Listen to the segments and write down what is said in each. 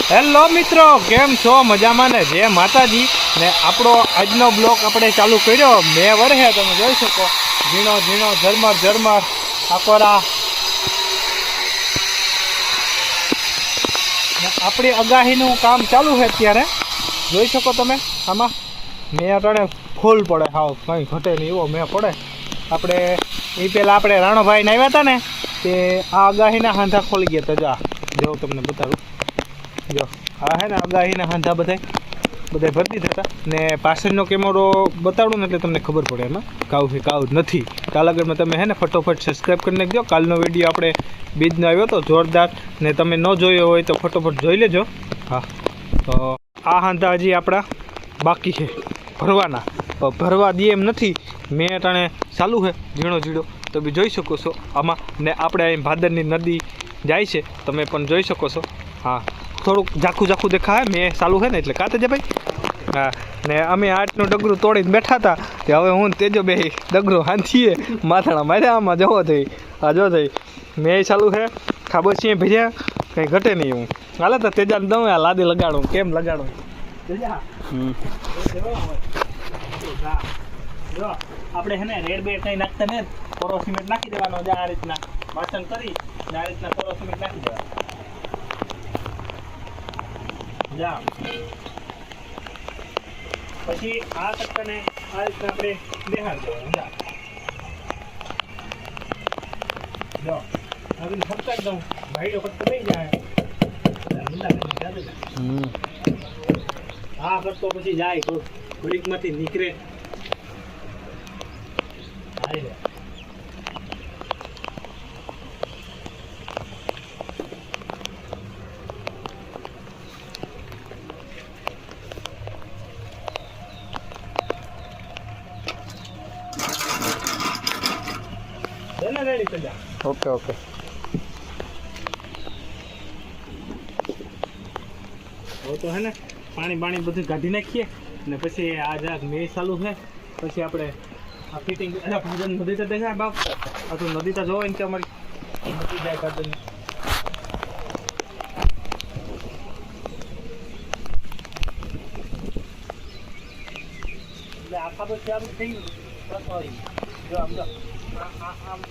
Hello મિત્રો, કેમ છો? મજામાં ને? જય માતાજી. ને આપણો આજનો બ્લોક આપણે ચાલુ કર્યો મેં વરહે, તમે જોઈ શકો ઝીણો ઝીણો ઝરમર ઝરમર આકોરા. આપણી આગાહીનું કામ ચાલુ છે અત્યારે, જોઈ શકો તમે. આમાં મેં અટાણે ફૂલ પડે, હાવ કંઈ ઘટે નહીં એવો મેં પડે. આપણે એ પહેલાં આપણે રાણોભાઈને આવ્યા હતા ને તે આ આગાહીના હાંધા ખોલી ગયા હતા. જો તમને બતાવું, જો આ હે ને આગાહીના હાંધા બધા ભરતી થતા ને પાછળનો કેમેરો બતાડું ને એટલે તમને ખબર પડે એમાં કાવ છે કાવ નથી. કાલ આગળમાં તમે હે ને ફટોફટ સબસ્ક્રાઈબ કરી નાખજો. કાલનો વિડીયો આપણે બીજનો આવ્યો હતો જોરદાર, ને તમે ન જોયો હોય તો ફટોફટ જોઈ લેજો. હા, તો આ હાંધા હજી આપણા બાકી છે ભરવાના, ભરવા દે એમ નથી. મેં અટાણે ચાલુ છે ઝીણો ઝીણો, તો બી જોઈ શકો છો આમાં. ને આપણે અહીં ભાદરની નદી જાય છે, તમે પણ જોઈ શકો છો. હા, થોડુંક ઝાખું દેખાય, મેં ચાલુ છે ને એટલે કાતે છે ભાઈ. હા, ને અમે આટલું ડગરું તોડીને બેઠા હતા કે હવે હું તેજો બે ડગરું હાંધીએ માથાણા માર્યા. આમાં જવો થઈ, આ જો થઈ મેં ચાલુ છે. ખાબર છીએ ભેજ્યા કંઈ ઘટે નહીં. હું હાલે તો તેજાને દઉં આ લાદી લગાડું. કેમ લગાડું? જો આપણે હે ને રેડ બેડ કંઈ નાખતા ને કોરો સિમેન્ટ નાખી દેવાનો. આ રીતના વાસણ કરી આ રીતના કોરો સિમેન્ટ નાખી દેવાનો. જા પછી આ કટકાને આ રીતના આપણે બેહાડ દેવાનું. જો હવે ફટકાઈ દઉં, ભાઈડો કટકો થઈ જાય. હા કરતો પછી જાય ઘડીકમાંથી નીકળે. Okay okay. હવે તો હે ને પાણી બધું કાઢી નાખીએ ને પછી આ જરાક મેં ચાલુ છે. પછી આપણે આ ફિટિંગ નદી તો દેખાય બાપ. આ તો નદી તો જોવાય ને કે અમારી નદી જાય કાઢી. એટલે આખા તો ચાલુ થઈ ગયું. જો આમ જો આમ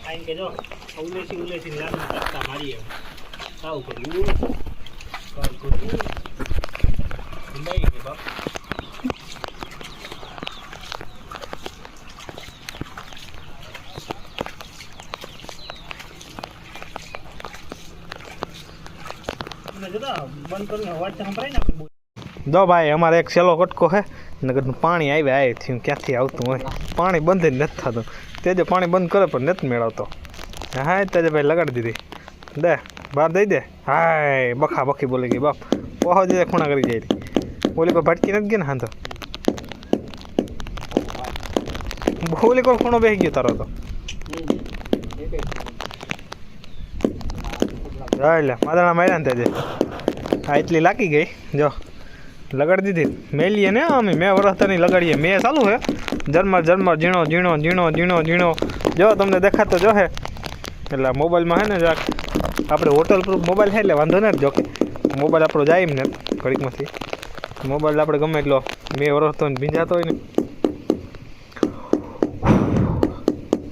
આઈને કે જો ઉલેસી લાગુ કરતા મારીએ સાવ કરવું નહીં કે બાપ. જો ભાઈ અમારે એક સેલો કટકો છે, નગરનું પાણી આવ્યા થયું ક્યાંથી આવતું હોય. પાણી બંધ જ નથી થતું. તેજે પાણી બંધ કરે પણ નથી મેળવતો. હા તેજે ભાઈ લગાડી દીધી દે બહાર દઈ દે. હાય બખા બખી બોલી ગઈ બાપ. ઓહો જે ખૂણા કરી જાય બોલી કોઈ ભટકી નથી ગઈ ને. હા તો બોલી કોઈ ખૂણો બેસી ગયો તારો તો. એટલે માદણા માર્યા ને તેજે હા એટલી લાગી ગઈ. જો લગાડી દીધી મેલીએ ને અમે. મેં વરસતા નહીં લગાડીએ. મેં ચાલુ છે ઝરમર ઝીણો ઝીણો ઝીણો ઝીણો ઝીણો. જો તમને દેખાતો જો હે એટલે મોબાઈલમાં હે ને જરાક આપણે હોટલ પ્રૂફ મોબાઈલ છે એટલે વાંધો નથી. જોકે મોબાઈલ આપણો જાય એમ ને ઘડીકમાંથી. મોબાઈલ આપણે ગમે એટલો મેં વરસતો ને ભીંજાતો હોય ને.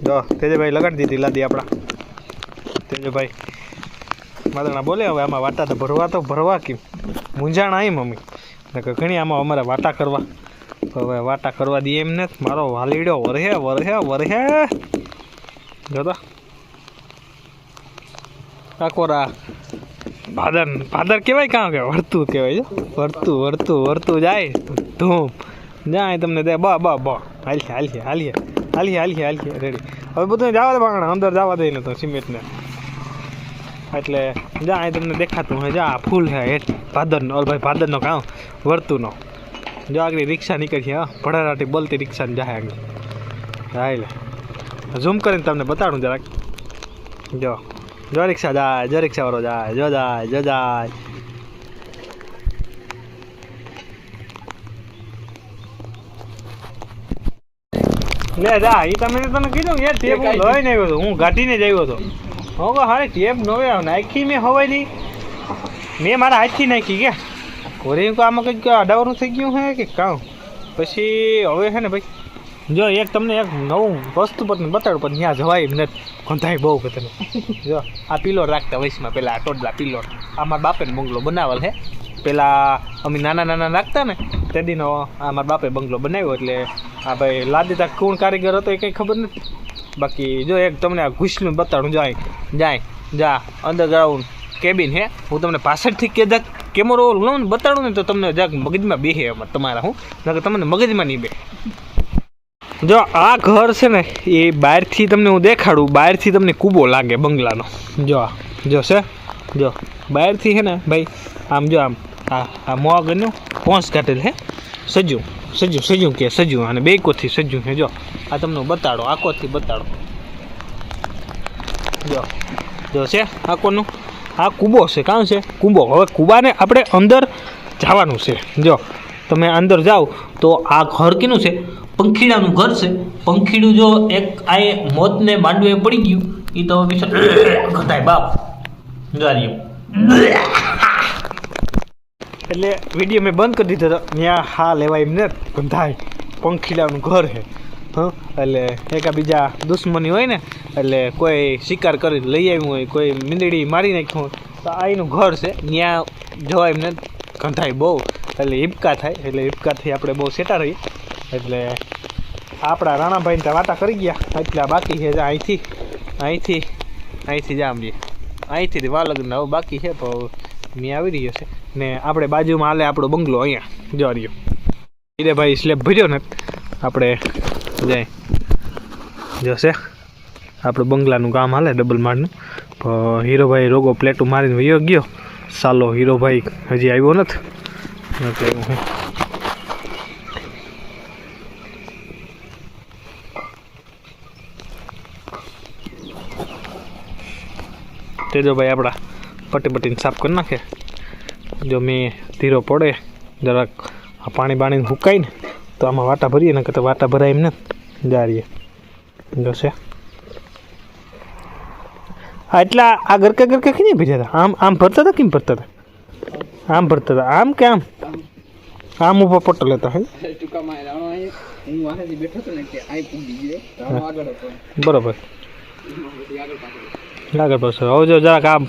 જો તેજભાઈ લગાડી દીધી લાદી આપણા. તેજભાઈ માદણા બોલે હવે આમાં વાટા તો ભરવા કેમ મૂંઝાણા આવી મમ્મી ને કે ઘણી આમાં અમારે વાટા કરવા. તો હવે વાટા કરવા દઈએ એમ ને. મારો વાલીડો વરહે જોતા કાકોરા ભાદર કહેવાય. કાં કહેવાય? વર્તું કહેવાય. જો વર્તું જાય ધૂમ જાય તમને દે બા હાલીએ રેડી. હવે બધું જવા દે બાંગણા અંદર જવા દે ને તો સિમેન્ટને. એટલે જા તમને દેખાતું હોય. જા ફૂલ છે હેઠ ભાદરનો. ભાઈ ભાદરનો કાં વર્તુંનો. જો આગળ રિક્ષા નીકળી. હા ભડારાટી બોલતી રિક્ષાને જાય આગળ. હા એટલે ઝૂમ કરીને તમને બતાડું જરાક. જો રિક્ષા જાય, રિક્ષાવાળો જાય. લે જા એ તમે તને કીધું યાર ટેપ હું લઈને આવ્યો હતો, હું ગાંઠીને જ આવ્યો હતો. હું કહું હારે ટેપ નવે નાખી મેં હવાઈ નહીં, મેં મારા હાથથી નાખી ગયા. વળી કહું આમાં કંઈક અડાવરું થઈ ગયું હે કે કાં. પછી હવે છે ને ભાઈ જો એક તમને એક નવું વસ્તુ પર બતાડું પણ ત્યાં જવાય એમ નથી, ગંધાય બહુ તને. જો આ પિલોર રાખતા વયસમાં પહેલાં આ ટોડલા પિલોર આ મારા બાપેને બંગલો બનાવેલ છે. પહેલાં અમે નાના નાના રાખતા ને તે દીનો આ મારા બાપે બંગલો બનાવ્યો. એટલે આ ભાઈ લાદી તક કોણ કારીગર હતો એ કંઈ ખબર નથી. બાકી જો એક તમને આ ઘૂસલું બતાડું જાય જા અંડરગ્રાઉન્ડ કેબિન હે. હું તમને પાછળથી કદાચ કેમેરો લઉં ને બતાડું ને તો તમને જરાક મગજમાં બેસે એમાં તમારા હું નકર તમને મગજમાં નહીં બે. જો આ ઘર છે ને એ બહારથી તમને હું દેખાડું, બહારથી તમને કૂબો લાગે બંગલાનો. જો છે જો બહારથી છે ને ભાઈ આમ જો આમ આ મોગરનું પોંચ કાઢેલ હે. સજ્જું કે સજ્જું અને બે કોથી સજ્જું છે. જો આ તમને બતાડો, આકોથી બતાડો. જો છે આકોનું આ કૂબો છે. કાં છે કૂબો? હવે કૂબાને આપણે અંદર જવાનું છે. જો તમે અંદર જાઓ તો આ ઘર કેનું છે? પંખીડાનું ઘર છે. પંખીડું જો એક આ મોતને માંડવે પડી ગયું એ તો ગધાય બાપ જારી. એટલે વિડીયો મેં બંધ કરી દીધો હતો. ત્યાં હા લેવાય એમ ને ગંધાય પંખીડાનું ઘર છે. હા એટલે એકાબીજા દુશ્મની હોય ને એટલે કોઈ શિકાર કરી લઈ આવ્યું હોય, કોઈ મીંદડી મારી નાખ્યું હોય તો આ એનું ઘર છે. ત્યાં જવાય એમને ગંધાય બહુ એટલે હિબકા થાય. એટલે હિબકાથી આપણે બહુ સેટા રહીએ. એટલે આપણા રાણાભાઈને ત્યાં વાટા કરી ગયા એટલા બાકી છે. અહીંથી જ આમ જઈએ, અહીંથી વાલગના હવે બાકી છે તો મેં આવી રહ્યો છે ને આપણે બાજુમાં હાલે આપણો બંગલો અહીંયા જો રહ્યો. એટલે ભાઈ સ્લેબ ભર્યો ને આપણે જાય જોશે આપણું બંગલાનું કામ હાલે ડબલ માળનું. તો હીરોભાઈ રોગો પ્લેટું મારીને વયો ગયો. સાલો હીરોભાઈ હજી આવ્યો નથી એટલે હું તે જો ભાઈ આપણા પટ્ટીને સાફ કરી નાખે. જો મેં ધીરો પડે જરાક આ પાણી હુકાય ને તો આમાં વાટા ભરીએ ને તો વાટા ભરાય એમ ને જારીએ જોશે. હા એટલા આ ગરકા ખી ભર્યા હતા? આમ ભરતા હતા? કેમ ભરતા હતા? આમ ભરતા હતા આમ કે આમ ઉપર પટ્ટો લેતા હે બરોબર આગળ પાછળ. હવે જો જરાક આ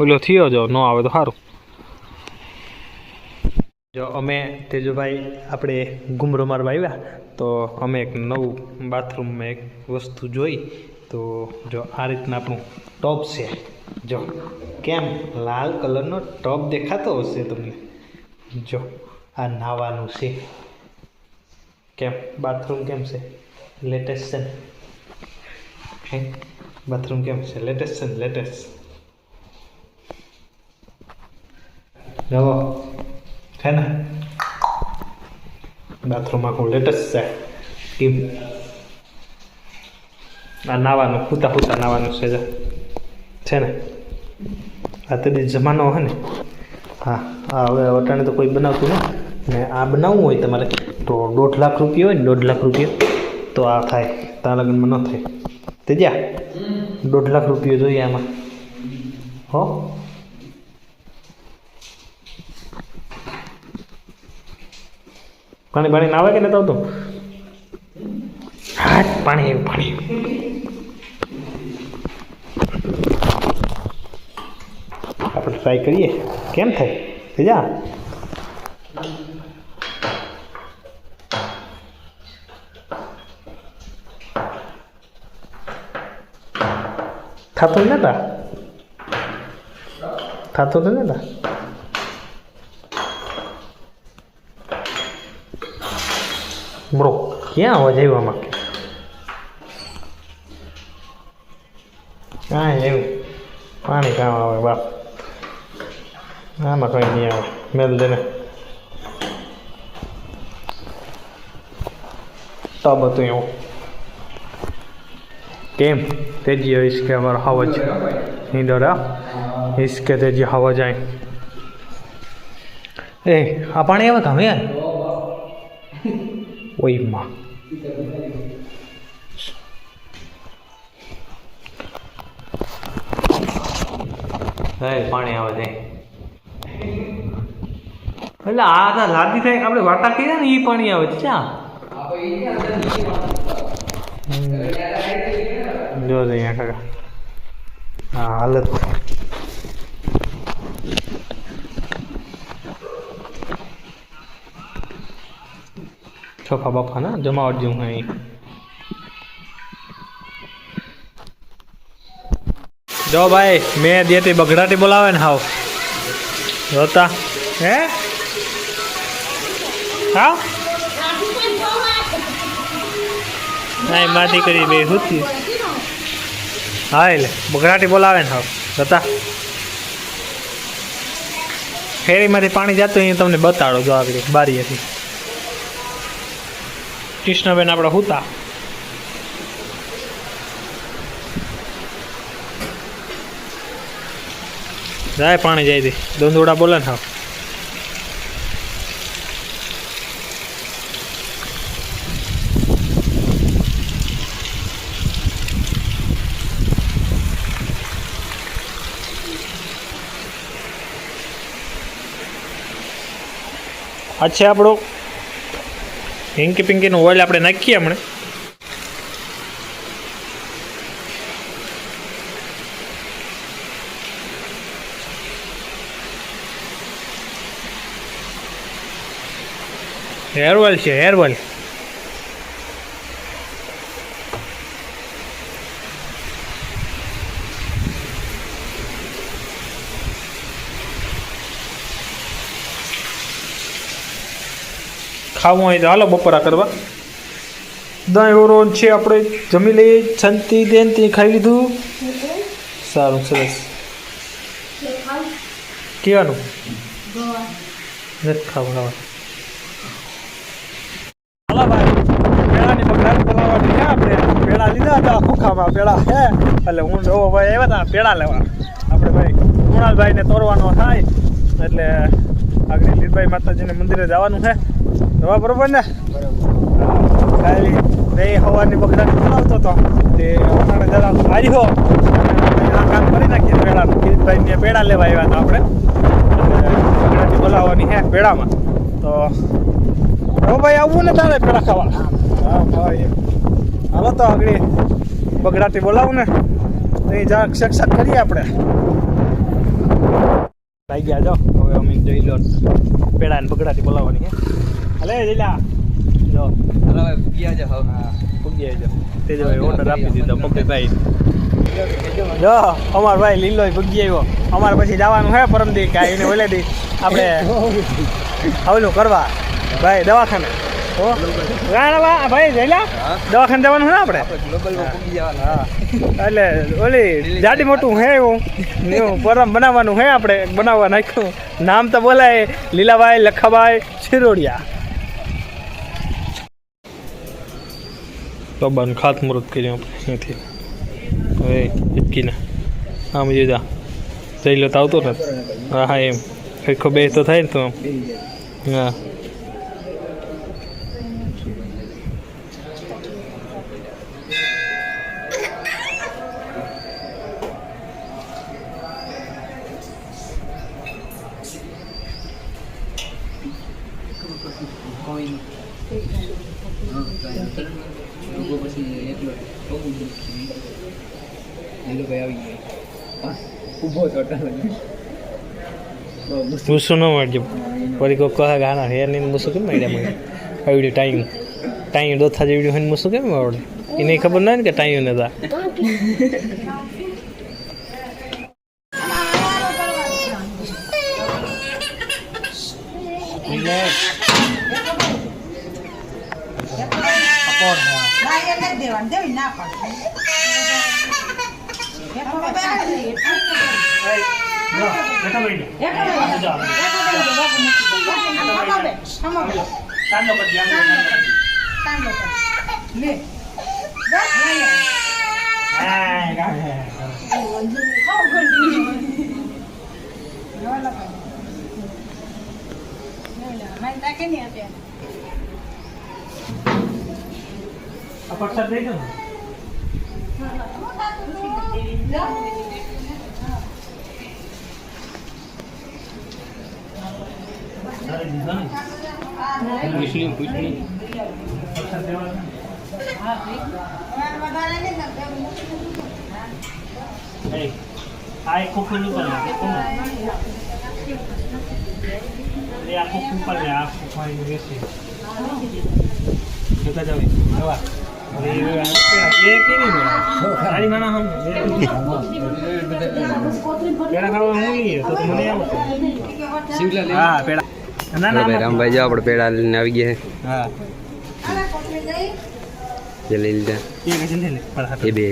ઓલો થયો જો ન આવે તો સારું. જો અમે તેજુભાઈ આપણે ઘૂમરો મારવા આવ્યા તો અમે એક નવું બાથરૂમમાં એક વસ્તુ જોઈ. તો જો આ રીતના આપણું ટોપ છે. જો કેમ લાલ કલરનો ટોપ દેખાતો હશે તમને. જો આ નાવાનું છે. કેમ બાથરૂમ કેમ છે? લેટેસ્ટ છે ને બાથરૂમ કેમ છે? લેટેસ્ટ છે ને લેટેસ્ટ. જો है ना बाथरूम आखું લેટેસ્ટ છે. કેમ આ નાવાનું પૂતા નાવાનું છે ને આ તો જમાનો હે ને. હા હવે અટાણે તો કોઈ બનાવતું ને આ બનાવવું હોય તમારે તો 1.5 લાખ રૂપિયા હોય ને 1.5 લાખ રૂપિયા તો આ થાય. તારા લગ્નમાં ન થાય તે જા 1.5 લાખ રૂપિયા જોઈએ આમાં. હો પાણી ના આવે કે નથી આવતું? હા પાણી આપણે ટ્રાય કરીએ કેમ થાય. જા થતું નતા બ્રો ક્યાં અવાજ આવ્યો આમાં? કાંઈ એવું પાણી કામ આવે બાપ આમાં કંઈ નહીં આવે. મેલ દેને ટબ હતું એવું. કેમ તેજી इसके हमारा हवा नहीं डरा इसके तेजी हवा जाए. ए आ पानी आवे कहाँ यार? ओई माँ પાણી આવે છે એટલે આ લાદી થાય આપણે વાટા કરીએ ને એ પાણી આવે છે ચા જો અહીંયા કાકા હા હાલત છોફા બાફા ના જમાવટ જેવું અહીં જો ભાઈ મેં દેતી બગડાટી બોલાવે ને હાવ જોતા હે હા ના માં દીકરી બે હતી હા એટલે બગડાટી બોલાવે ને હાવ જોતા ફેરીમાંથી પાણી જતું અહીં તમને બતાડો જો આગળ બારી હતી કૃષ્ણબેન આપણે હુતા જાય પાણી જાય દે દોંદોડા બોલે ને હા આ છે આપણો હિંકી પિંકીનું ઓઇલ આપણે નાખીએ હમણાં હેર ઓઇલ છે હેર ઓઇલ ખાવું હોય તો હાલો બપોરા કરવા દહીં ઓરો છે આપણે જમી લઈએ શાંતિ દેન તે ખાઈ લીધું સારું સરસ કેવાનું નથી ખાવું હાલો ભાઈ પેડાની બગડાટી બોલાવવાની છે આપણે પેડા લીધા હતા ખોખામાં પેડા હે એટલે હું જોવો ભાઈ આવ્યા હતા પેડા લેવા આપણે ભાઈ કુણાલભાઈને તોરવાનો થાય એટલે આગળ લીલભાઈ માતાજીને મંદિરે જવાનું છે દવા બરોબર ને કાલી નહીં હવાની બગડાટી બોલાવતો હતો તે આપણે જરા હાર્યો આ કામ કરી નાખીએ પેડાનું કિરીટભાઈને પેડા લેવા આવ્યા હતા આપણે બગડાટી બોલાવવાની હે પેડામાં તો ભાઈ આવવું ને તારે પેડા ખાવા હા ભાઈ હાલો તો આગળ બગડાટી બોલાવું ને અહીં જરાક સક્ષક કરીએ આપણે આવી ગયા જો હવે અમે જોઈ લો પેડા ને બગડાટી બોલાવવાની હે હલે જઈલા જો હલો ભાઈ પૂગ્યા જો હા પૂગ્યા જો તે જો ઓર્ડર આપી દીધો પકડીભાઈ જો અમાર ભાઈ લીલો પૂગી આવ્યો અમારે પછી જવાનું હે પરમદી કે એને ઓલેથી આપણે આવલું કરવા ભાઈ દવાખાને ભાઈ જઈલા દવાખાને જવાનું હે આપણે હા એટલે ઓલી જાડી મોટું હે એવું પરમ બનાવવાનું હે આપણે બનાવવા નાખ્યું નામ તો બોલાય લીલાભાઈ લખાભાઈ શિરોડિયા તો બન ખાતમુહૂર્ત કર્યું આપણે અહીંથી હવે ચીપકીને આમ જોજા જઈ લો તો આવતો ને હા હા એમ ખો બે તો થાય ને તો હા મૂસું ન મળજો ફરી કોઈ કહે ગાના હેર ને મૂસું કેમ મળ્યા મને આવડ્યું ટાઈમ દોથા જેવડ્યું હોય મૂસું કેમ આવડે એને ખબર ના ને કે ટાઈમ નતા પ્રસાદ દઈ દો ને રામભાઈ જાઓ આપણે પેડા લઈને આવી ગયા હા છે લઈ લીધા એ બે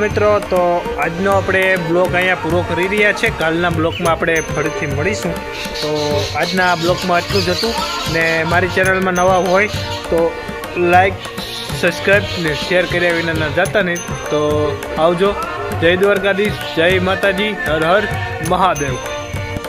મિત્રો, તો આજનો આપણે બ્લોગ અહીંયા પૂરો કરી રહ્યા છે. કાલના બ્લોગમાં આપણે ફરીથી મળીશું. તો આજના બ્લોગમાં એટલું જ હતું. ને મારી ચેનલમાં નવા હોય તો લાઈક, સબસ્ક્રાઈબ ને શેર કર્યા વિના ન જતા નહીં. તો આવજો. જય દ્વારકાધીશ, જય માતાજી, હર હર મહાદેવ.